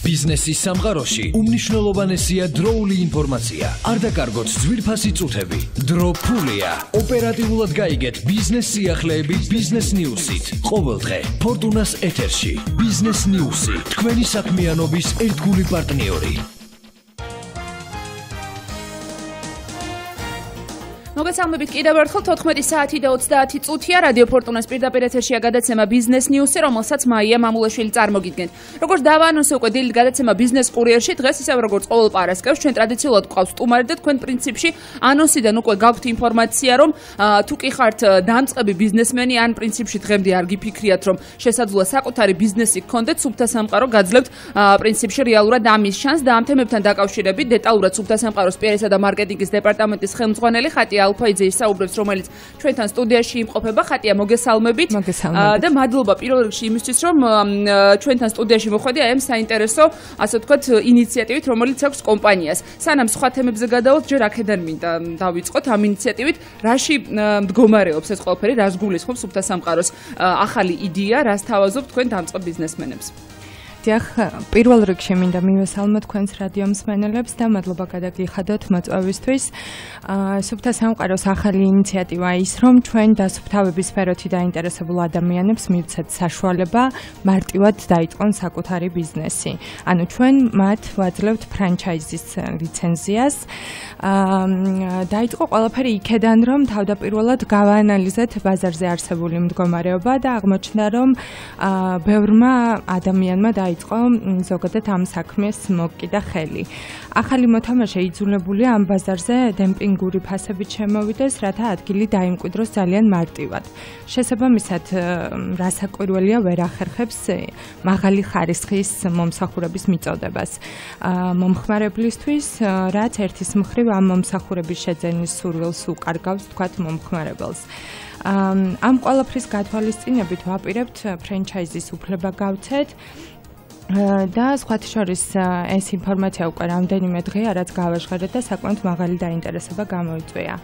ბიზნესის სამყაროში უმნიშვნელოვანესია დროული ინფორმაცია. არ დაკარგოთ ძვირფასი წუთები. დრო ფულია. ოპერატიულად გაიგეთ ბიზნეს სიახლეები ბიზნეს ნიუსით. ყოველდღე ფორტუნას ეთერში. ბიზნეს ნიუსი. თქვენი საქმიანობის ერთგული პარტნიორი. მოგესალმებით კიდევ ერთხელ 14 საათი და 30 წუთია რადიო ფორტუნას პირდაპირ ეთერშია გადაცემა ბიზნეს ნიუსი, რომელსაც მაია მამულაშვილი წარმოგიდგენთ. როგორც დავაანონსე უკვე დილით გადაცემა ბიზნეს კურიერში, დღეს ისევ როგორც ყოველ პარასკევს ჩვენ ტრადიციულად გვყავს სტუმარი და თქვენ პრინციპში ანონსიდან უკვე გაქვთ ინფორმაცია, რომ თუ კი ხართ დამწყები ბიზნესმენი, ან პრინციპში დღემდე არ გიფიქრიათ, რომ შესაძლოა საკუთარი ბიზნესი გქონდეთ, სუფთა სამყარო გაძლევთ პრინციპში რეალურად ამის შანსს და ამ თემებთან დაკავშირებით დეტალურად სუფთა სამყაროს პიარისა და მარკეტინგის დეპარტამენტის ხელმძღვანელი ხატია ალფაიძე ისაუბრებს, რომელიც ჩვენთან სტუდიაში იმყოფება. ხატია, მოგესალმებით. და მადლობა პირველ რიგში იმისთვის, რომ ჩვენთან სტუდიაში მოხვედი აი ამ საინტერესო, ასე ვთქვათ, ინიციატივით, რომელიც აქვს კომპანიას. სანამ სხვა თემებზე გადავიდეთ, ჯერ აქედან მინდა დავიწყოთ ამ ინიციატივით, რაში მდგომარეობს ეს ყველაფერი, რას გულისხმობს სუფთა სამყაროს ახალი იდეა, რას თავაზობთ თქვენ დამწყებ ბიზნესმენებს. პირველ რიგში მინდა მივესალმოთ თქვენს რადიო მსმენელებს და მადლობა გადაგიხადოთ მოწვევისთვის. სუფთა სამყაროს ახალი ინიციატივა ის, რომ ჩვენ დასუფთავების სფეროთი დაინტერესებულ ადამიანებს მივცეთ საშუალება მარტივად დაიწყონ საკუთარი ბიზნესი. ანუ ჩვენ მათ ვაძლევთ ფრანჩაიზის ლიცენზიას. დაიწყო ყველაფერი იქედან, რომ თავდაპირველად გავაანალიზეთ ბაზარზე არსებული მდგომარეობა და აღმოჩნდა, რომ ბევრმა ადამიანმა დაიწყო ზოგადად ამ საქმეს მოკიდა ხელი. ახალი მოთამაშე იძულებულია ამ ბაზარზე დემპინგური ფასებით შემოვიდეს, რათა ადგილი დაიმკვიდროს ძალიან მარტივად. შესაბამისად, რასაკვირველია ვერ ახერხებს მაღალი ხარისხის მომსახურების მიწოდებას. მომხმარებლისთვის, რაც ერთის მხრივ ამ მომსახურების შეძენის სურვილს უკარგავს, თქვათ მომხმარებელს. ამ ყველაფრის გათვალისწინებით ვაპირებთ ფრენჩაიზის უფლება გავცეთ. და სხვათა შორის ეს ინფორმაცია უკვე რამდენიმე დღეა რაც გავაჟღერეთ და საკმაოდ მაღალი დაინტერესება გამოიწვია.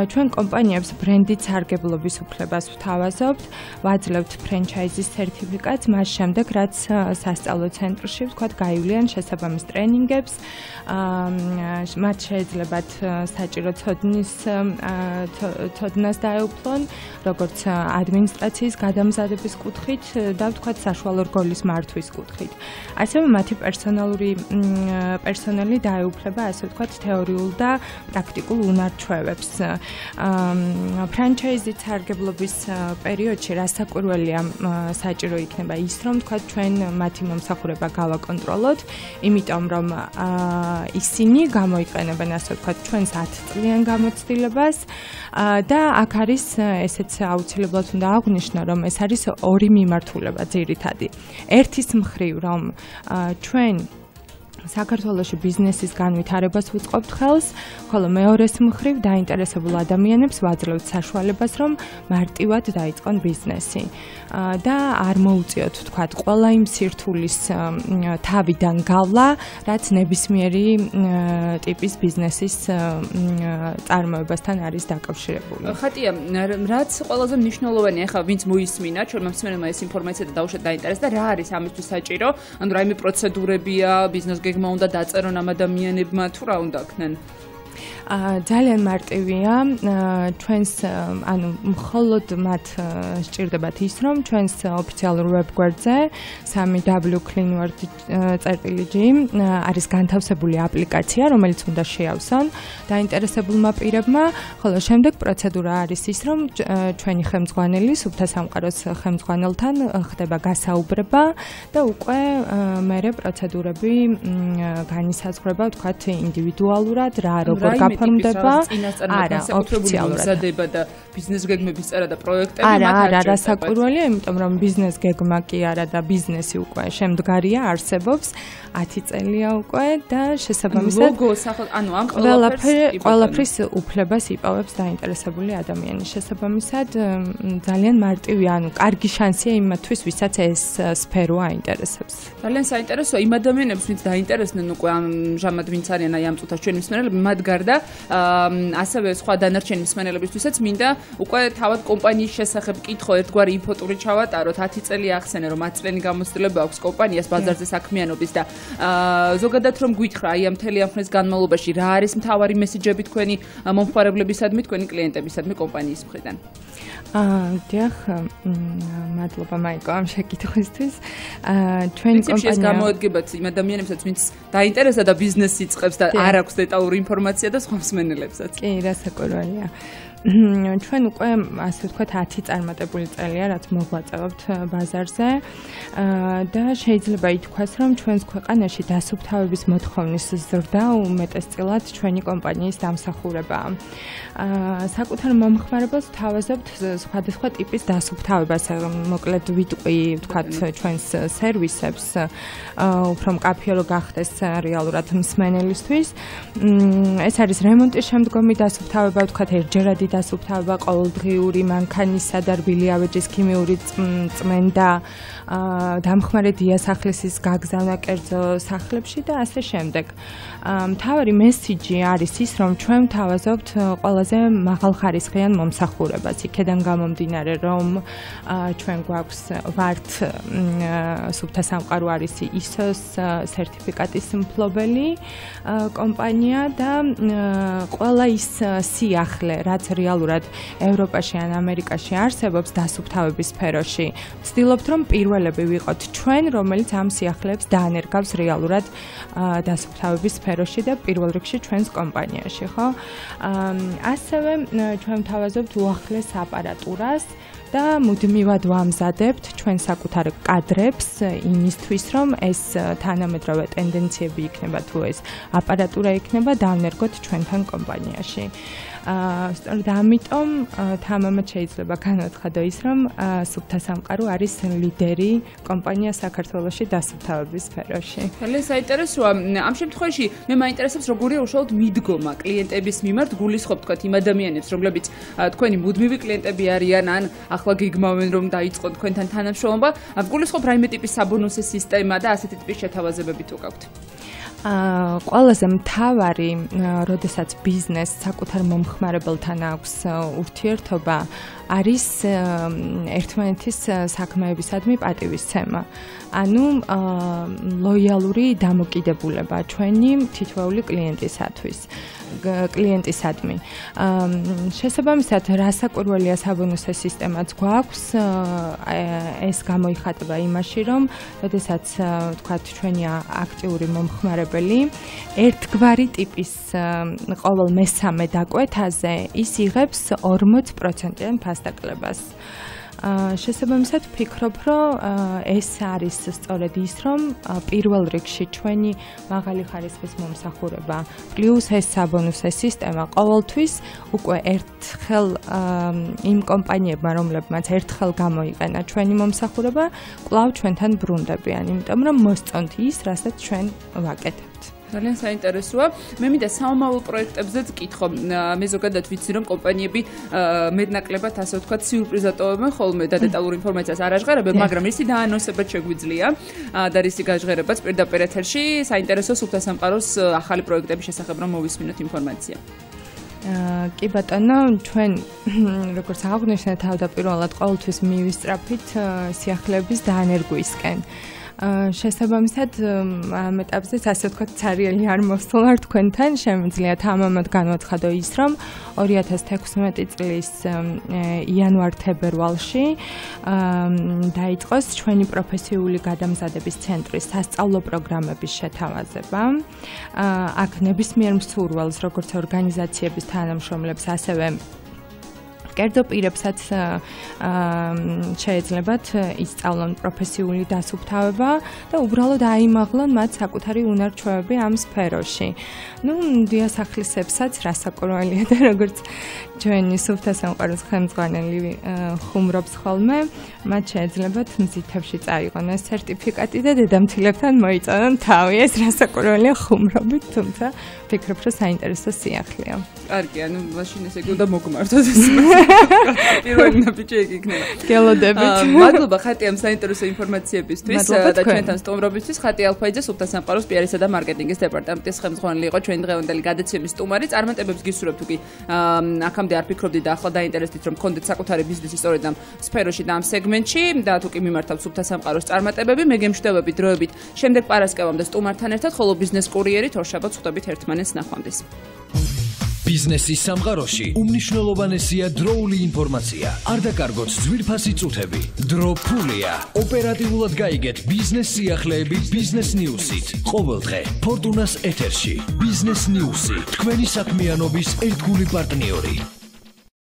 ჩვენ კომპანიებს ბრენდით სარგებლობის უფლებას ვთავაზობთ, ვაძლევთ ფრენჩაიზის სერტიფიკატს, მას შემდეგ რაც სასწავლო ცენტრში ვთქვათ გაივლიან შესაბამის ტრენინგებს, მათ შეეძლებათ საჭირო ცოდნას დაეუფლონ, როგორც ადმინისტრაციის გადამზადების კუთხით და ვთქვათ საშუალო რგოლის მართვის კუთხით. ასევე მათი პერსონალი დაეუფლება, ასე ვთქვათ, თეორიულ და პრაქტიკულ უნარ-ჩვევებს. ფრანჩაიზით სარგებლობის პერიოდში რასაკვირველია საჭირო იქნება ის, რომ ვთქვათ, ჩვენ მათი მომსახურება გავაკონტროლოთ, იმიტომ რომ ისინი გამოიყენებენ, ასე ვთქვათ, ჩვენს 10 წლიან გამოცდილებას და აქ არის ესეც აუცილებლად უნდა აღვნიშნო, რომ ეს არის ორი მიმართულება ძირითადი. ერთის მხრივ რომ ჩვენ საქართველოში ბიზნესის განვითარებას ვუწყობთ ხელს, ხოლო მეორეს მხრივ დაინტერესებულ ადამიანებს ვაძლევთ საშუალებას, რომ მარტივად დაიწყონ ბიზნესი და არ მოუწიოთ, თქვათ, ყველა იმ სირთულის თავიდან გავლა, რაც ნებისმიერი ტიპის ბიზნესის წარმოებასთან არის დაკავშირებული. ხატია, რაც ყველაზე მნიშვნელოვანია, ახლა ვინც მოისმინა, ჩვენმა მსმენელმა ეს ინფორმაცია და დაუშვათ დაინტერესდა, რა არის ამისთვის საჭირო? ანუ რაიმე პროცედურებია, ბიზნეს გეგმა უნდა დაწერონ ამ ადამიანებმა, თუ რა უნდა ქნან? ძალიან მარტივია. ჩვენს ანუ მხოლოდ მათ სჭირდებათ ის, რომ ჩვენს ოფიციალურ ვებგვერდზე www.cleanworld.gr არის განთავსებული აპლიკაცია, რომელიც უნდა შეავსონ დაინტერესებულმა პირებმა, ხოლო შემდეგ პროცედურა არის ის, რომ ჩვენი ხელმძღვანელი სუფთა სამყაროს ხელმძღვანელთან ხდება გასაუბრება და უკვე მერე პროცედურები განისაზღვრება, ვთქვათ, ინდივიდუალურად, რა როგორ გაფორმდება, არა, ოფიციალურად მზადება და ბიზნეს გეგმების წერა და პროექტები არა, რასაკვირველია, იმიტომ რომ ბიზნეს გეგმა კი არა და ბიზნესი უკვე შემდგარია, არსებობს 10 წელია უკვე და შესაბამისად ანუ ამ ყველაფრის უფლებას იპოვებს დაინტერესებული ადამიანი. შესაბამისად ძალიან მარტივია, ანუ კარგი შანსია იმათთვის, ვისაც ეს სფერო აინტერესებს. ძალიან საინტერესოა იმ ადამიანებს, ვინც დაინტერესდნენ უკვე ამჟამად ვინც არიან აი ამ წუთას ჩვენი მსმენელები, მათ გარდა ასევე სხვა დანარჩენი მსმენელებისთვისაც მინდა უკვე თავად კომპანიის შესახებ კითხო ერთგვარი ინფოტური ჩავატაროთ 10 წელი ახსენე რომ 10 წლიანი გამოცდილება აქვს კომპანიას ბაზარზე საქმიანობის და ზოგადად რომ გითხრა აი ამ მთელი ამ ხნის განმავლობაში რა არის მთავარი მესიჯები თქვენი მომხმარებლებისადმი თქვენი კლიენტებისადმი კომპანიის მხრიდან დიახ მადლობა მაიკო ამ შეკითხვისთვის ჩვენი კომპანია გამოადგებათ იმ ადამიანებსაც ვინც დაინტერესდა და ბიზნესს იწყებს და არ აქვს დეტალური ინფორმაცია და სხვა მსმენელებსაც კი რასაკვირველია ჩვენ უკვე ასე ვთქვათ 10 წარმატებული წელია რაც მოღვაწეობთ ბაზარზე და შეიძლება ითქვას რომ ჩვენს ქვეყანაში დასუფთავების მოთხოვნის ზრდა უმეტესწილად ჩვენი კომპანიის დამსახურებაა საკუთარ მომხმარებელს ვთავაზობთ სხვადასხვა ტიპის დასუფთავებას მოკლედ ვიტყვი ვთქვათ ჩვენს სერვისებს უფრო მკაფიო რო გახდეს რეალურად მსმენელისთვის ეს არის რემონტის შემდგომი დასუფთავება ვთქვათ ერთჯერადი დასუფთავება ყოველდღიური მანქანისა და რბილი ავეჯის ქიმიური წმენდა დამხმარე დიასახლისის გაგზავნა კერძო სახლებში და ასე შემდეგ. მთავარი მესიჯი არის ის, რომ ჩვენ ვთავაზობთ ყველაზე მაღალხარისხიან მომსახურებას. იქედან გამომდინარე, რომ ჩვენ გვაქვს ვართ სუფთა სამყარო არის ISO-ს სერტიფიკატის მფლობელი კომპანია და ყველა ის სიახლე, რაც რეალურად ევროპაში ან ამერიკაში არსებობს დასუფთავების სფეროში, ვცდილობთ, რომ პირველები ვიყოთ ჩვენ, რომელიც ამ სიახლეებს დაანერგავს რეალურად დასუფთავების სფეროში და პირველ რიგში ჩვენს კომპანიაში, ხო? ასევე ჩვენ ვთავაზობთ უახლეს აპარატურას და მუდმივად ვამზადებთ ჩვენ საკუთარ კადრებს იმისთვის, რომ ეს თანამედროვე ტენდენციები იქნება თუ ეს აპარატურა იქნება დავნერგოთ ჩვენთან კომპანიაში. სწორედ ამიტომ თამამად შეიძლება განვაცხადო ის, რომ სუფთა სამყარო არის ლიდერი კომპანია საქართველოში დასუფთავების სფეროში. ძალიან საინტერესოა. ამ შემთხვევაში მე მაინტერესებს როგორია უშუალოდ მიდგომა კლიენტების მიმართ, გულისხმობ თქვათ იმ ადამიანებს, რომლებიც თქვენი მუდმივი კლიენტები არიან, ან ახლა გიგმავენ რომ დაიწყოთ თქვენთან თანამშრომლობა, გულისხმობ რაიმე ტიპის საბონუსე სისტემა და ასეთი ტიპის შეთავაზებები თუ გაქვთ. ყველაზე მთავარი, როდესაც ბიზნესს საკუთარ მომხმარებელთან აქვს ურთიერთობა, არის ერთმანეთის საქმეებისადმი პატივისცემა. ანუ ლოიალური დამოკიდებულება ჩვენი თითოეული კლიენტისადმი. შესაბამისად, რასაკვირველია საბონუსე სისტემაც გვაქვს, ეს გამოიხატება იმაში, რომ როდესაც თქვათ ჩვენი აქტიური მომხმარებელი ერთგვარი ტიპის ყოველ მესამე დაკვეთაზე ის იღებს 40%-იან ფასდაკლებას. შესაბამისად ვფიქრობ, რომ ეს არის სწორედ ის, რომ პირველ რიგში ჩვენი მაღალი ხარისხის მომსახურება პლუს ეს საბონუსე სისტემა ყოველთვის უკვე ერთხელ იმ კომპანიებმა, რომლებმაც ერთხელ გამოიყენა ჩვენი მომსახურება, კვლავ ჩვენთან ბრუნდებიან, იმიტომ რომ მოსწონთ ის, რასაც ჩვენ ვაკეთებთ. ძალიან საინტერესოა. მე მინდა საომავლო პროექტებზეც კითხო. მე ზოგადად ვიცი, რომ კომპანიები მეტნაკლებად ასე ვთქვათ, სიურპრიზატოვებენ ხოლმე და დეტალური ინფორმაციას არ აჟღერებენ, მაგრამ ისი დაანონსებაც შეგვიძლია და ისი გაჟღერებაც პირდაპირ ეთერში საინტერესო სუფთა სამყაროს ახალი პროექტების შესახებ რომ მოვისმინოთ ინფორმაცია. კი ბატონო, ჩვენ როგორც აღნიშნეთ თავდაპირველად ყოველთვის მივისწრაფით სიახლეების დაანერგვისკენ. შესაბამისად ამ ეტაპზეც ასე ვთქვათ ცარიელი არ მოსვლა თქვენთან შემიძლია თამამად განვაცხადო ის რომ 2016 წლის იანვარ-თებერვალში დაიწყოს ჩვენი პროფესიული გადამზადების ცენტრის სასწავლო პროგრამების შეთავაზება. აქ ნებისმიერ მსურველს როგორც ორგანიზაციების თანამშრომლებს ასევე კერძო პირებსაც შეეძლებათ ისწავლონ პროფესიული დასუფთავება და უბრალოდ აიმაღლონ მათ საკუთარი უნარ-ჩვევები ამ სფეროში. დიასახლისებსაც რასაკვირველია და როგორც ჩვენი სუფთა სამყაროს ხელმძღვანელი ხუმრობს ხოლმე, მათ შეეძლებათ მზითებში წაიღონ ეს სერტიფიკატი და დედამთილებთან მოიწონონ თავი. ეს რასაკვირველია ხუმრობით, თუმცა ვფიქრობ, რომ საინტერესო სიახლეა. კარგი, ანუ მაშინ ესე იგი უნდა მოგმართოთ ეს. პირველი ნაბიჯი ეგ იქნება. გელოდებით. მადლობა ხატიამ საინტერესო ინფორმაციებისთვის და ჩვენთან სტუმრობისთვის. ხატი ალფაიძე სუფთა სამყაროს პიარისა და მარკეტინგის დეპარტამენტის ხელმძღვანელი იყო ჩვენი დღევანდელი გადაცემის სტუმარი. წარმატებებს გისურვებთ თუ კი აქამდე არ ფიქრობდით და ახლა დაინტერესდით რომ გქონდეთ საკუთარი ბიზნესი სწორედ ამ სფეროში და ამ სეგმენტში და თუ კი მიმართავთ სუფთა სამყაროს წარმატებები, მე გემშვიდობები დროებით შემდეგ პარასკევამდე სტუმართან ერთად, ხოლო ბიზნეს კურიერით ორშაბათს ხვდებით ერთმანეთს ნახვამდის. ბიზნესის სამყაროში უმნიშვნელოვანესია დროული ინფორმაცია. არ დაკარგოთ ძვირფასი წუთები. დრო ფულია. ოპერატიულად გაიგეთ ბიზნეს სიახლეები ბიზნეს ნიუსით. ყოველდღე ფორტუნას ეთერში. ბიზნეს ნიუსი, თქვენი საქმიანობის ერთგული პარტნიორი.